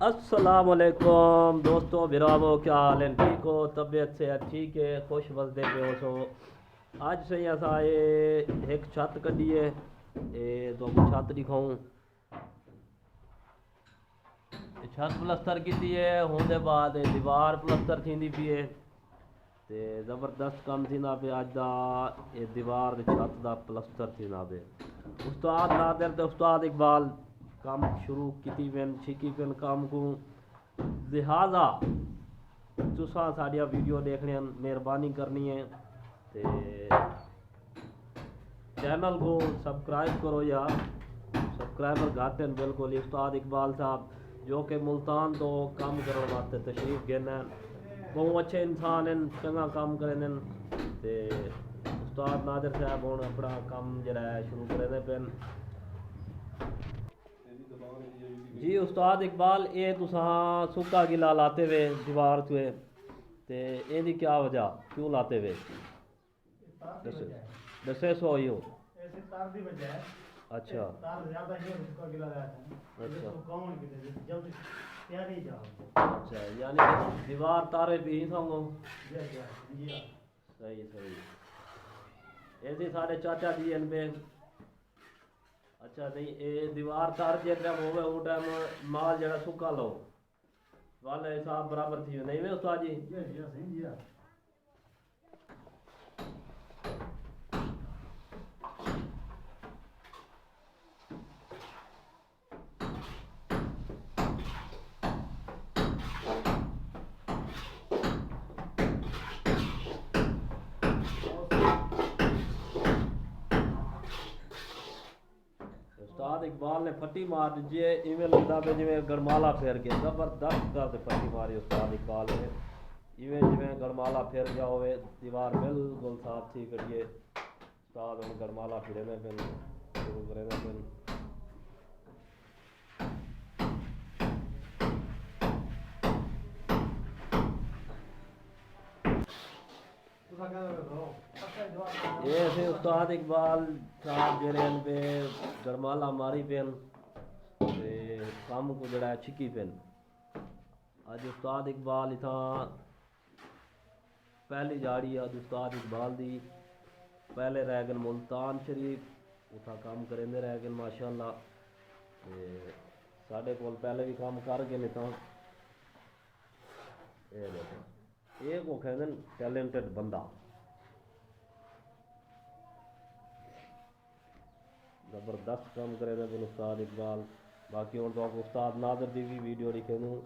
अस्सलाम वालेकुम दोस्तों, बिरामो क्या हाल है? ठीक हो? तबीयत से ठीक है? खुश बसदे पे हो सो आज से असा ये एक छत कढ़ी है। ये तो छत दिखाऊं, छत प्लस्तर की है होने बाद दीवार प्लस्तर थी पी है। ते ज़बरदस्त कम थी ना पे अज दा ये दीवार ते छत दा प्लस्तर थी ना पे। उस्ताद नादिर ते उस्ताद इकबाल काम शुरू की पेन छिकी पेन काम को, लिहाजा तुसा साड़िया वीडियो देखने मेहरबानी करनी है ते चैनल को सब्सक्राइब करो यार। सब्सक्राइबर घट हैं बिल्कुल। उस्ताद इकबाल साहब जो कि मुल्तान तो काम करने वास्ते तशरीफ गए, बहुत अच्छे इंसान हैं, चंगा काम करें ते उस्ताद नादिर साहब हूँ अपना काम जरा शुरू करे पेन। जी उस्ताद इकबाल, ये तुसा सुक्का गिला लाते हुए दीवार से ते एदी क्या वजह क्यों लाते हुए दसे सो ही हो? ऐसे तार दी वजह है। अच्छा तार ज्यादा ही उसका गिला रहा था। अच्छा तो कौन की जल्दी तैयारी जाओ। अच्छा, यानी कि दीवार तारे भी ही संगो। जी हाँ। सही सही। ऐसे सारे चाचा जी इन पे। अच्छा नहीं, ये दीवार तार जे टाइम होवे वो टाइम माल जरा सुक्का लो वाले हिसाब बराबर थी नहीं वे उस्ताद जी? जी हाँ सही जी हाँ। उस्ताद इकबाल ने फटी मार दी है, इवें लगता पे जिमें गरमाला फेर के जबरदस्त कर फटी मारी उस्ताद इकबाल ने। इवें जिमें गरमाला फेर गया होवे, दीवार बिल्कुल साफ थी करिए। उस्ताद हम गरमाला फिरे में फिर शुरू करे में फिर ये थे उस्ताद इकबाल साहब जेरे पे गरमाला मारी पेन ते काम को जड़ा छिकी पेन। अज उस्ताद इकबाल इथा पहली जाड़ी अज उस्ताद इकबाल दी पहले रह गए मुल्तान शरीफ उथा काम करेंदे रह गए माशाअल्लाह। ते साढ़े कोल पहले भी काम कर गए इथा। ये देखो ये को कहते टैलेंटेड बंदा, ज़बरदस्त काम करे थे उस्ताद इकबाल। बाकी और तो उस्ताद नादिर की भी वीडियो दिखे दूँ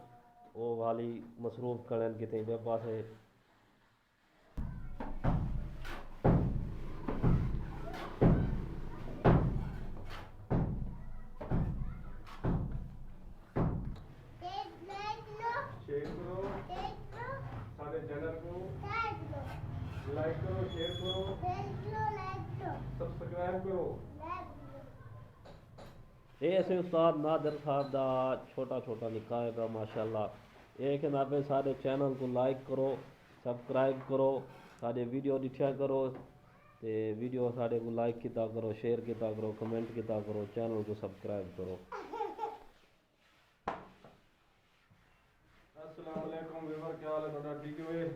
वो वाली मसरूफ करें कितने बे पास है। शेयर करो सारे चैनल को लाइक करो, शेयर करो, सब्सक्राइब करो। ये ऐसे उस्ताद नादिर साहब का छोटा छोटा निका है माशाअल्लाह। एक नाबे सारे चैनल को लाइक करो, सब्सक्राइब करो, सारे वीडियो दिखा करो ते वीडियो सारे को लाइक किता करो, शेयर किता करो, कमेंट किता करो, चैनल को सब्सक्राइब करो। अस्सलाम वालेकुम व्यूअर, क्या हाल है ਤੁਹਾਡਾ? ठीक है?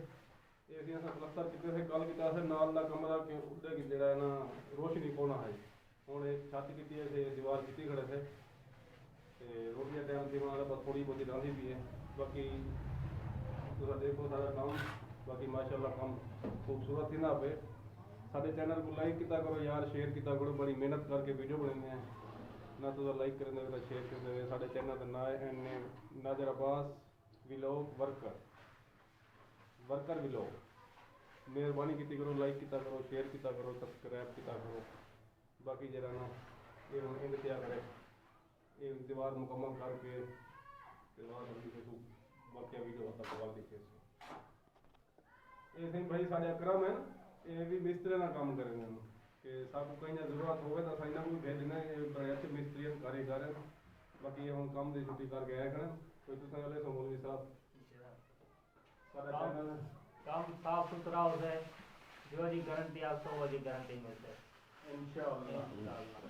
ਇਹ ਅਸੀਂ ਪਲਸਤਰ ਕੀਤੇ ਸੇ ਕੱਲ ਕੀਤਾ ਸੇ ਨਾਲ ਦਾ ਕਮਰਾ ਕਿ ਉੱਡੇ ਕਿ ਜਿਹੜਾ ਨਾ ਰੋਸ਼ਨੀ ਪਾਉਣਾ ਹੈ। ਹੁਣ ਇੱਕ ਛੱਤ ਕੀਤੀ ਹੈ ਤੇ ਦੀਵਾਰ ਕੀਤੀ ਖੜੇ थे ਤੇ ਰੋਟੀ ਦਾ ਟਾਈਮ ਤੇ ਉਹਨਾਂ ਦਾ ਥੋੜੀ ਬਹੁਤੀ ਰਾਂਦੀ ਵੀ ਹੈ। ਬਾਕੀ ਤੁਸੀਂ ਦੇਖੋ ਸਾਰਾ ਕੰਮ, ਬਾਕੀ ਮਾਸ਼ਾਅੱਲਾ ਕੰਮ खूबसूरत ही ना पे। साढ़े चैनल को लाइक किया करो यार, शेयर किया करो, बड़ी मेहनत करके वीडियो बनाने हैं ना। तो लाइक करें तो शेयर करें। साढ़े चैनल का नाम है Nadir Abbas vlog worker vlog. मेहरबानी की करो, लाइक किया करो, शेयर किया करो, सब्सक्राइब किया करो। बाकी जरा ना ये इंड क्या करे ये दीवार मुकम्मल करके दीवार बाकी वीडियो होता सवाल दिखे ये सिंह भाई साढ़े अकरम है ये भी मिस्त्री का काम करेंगे कि सब कहीं जरूरत हो तो इन्होंने भी भेजना है। बड़े अच्छे मिस्त्री कारीगर हैं। बाकी हम काम की छुट्टी करके आए हैं कोई तुम वाले मौलवी साहब सारा चैनल काम साफ सुथरा हो जाए, जो जी गारंटी आपको वो जी गारंटी मिलते इंशाअल्लाह। इंशाअल्लाह।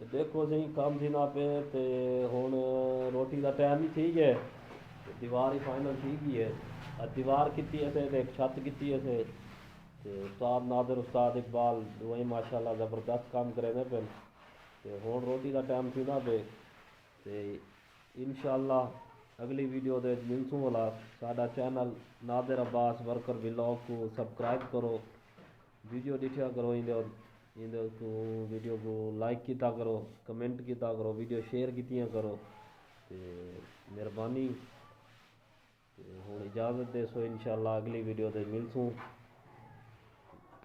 ਤੇ ਦੇਖੋ ਸਹੀ ਕੰਮ ਸੀ ਨਾ ਪਏ ਤੇ ਹੁਣ ਰੋਟੀ ਦਾ ਟਾਈਮ ਹੀ ਠੀਕ ਹੈ ਤੇ ਦੀਵਾਰ ਹੀ ਫਾਈਨਲ ਠੀਕ ਹੀ ਹੈ। ਅੱਜ ਦੀਵਾਰ ਕੀਤੀ ਹੈ ਤੇ ਇੱਕ ਛੱਤ ਕੀਤੀ ਹੈ ਤੇ ਉਸਤਾਦ ਨਾਦਰ ਉਸਤਾਦ इकबाल दोवें माशाल्लाह ज़बरदस्त काम करे ने पे ਤੇ ਹੁਣ ਰੋਟੀ ਦਾ ਟਾਈਮ ਸੀ ਨਾ ਪਏ ਤੇ इंशाअल्लाह अगली वीडियो दे मिलसूं वाला साडा channel Nadir Abbas worker vlog को सब्सक्राइब करो वीडियो दिखा करो इंदे को वीडियो को लाइक किया करो कमेंट किया करो वीडियो शेयर कीतियां करो ते मेहरबानी ते हुण इजाज़त दे सो इंशाअल्लाह अगली वीडियो दे मिलसूं।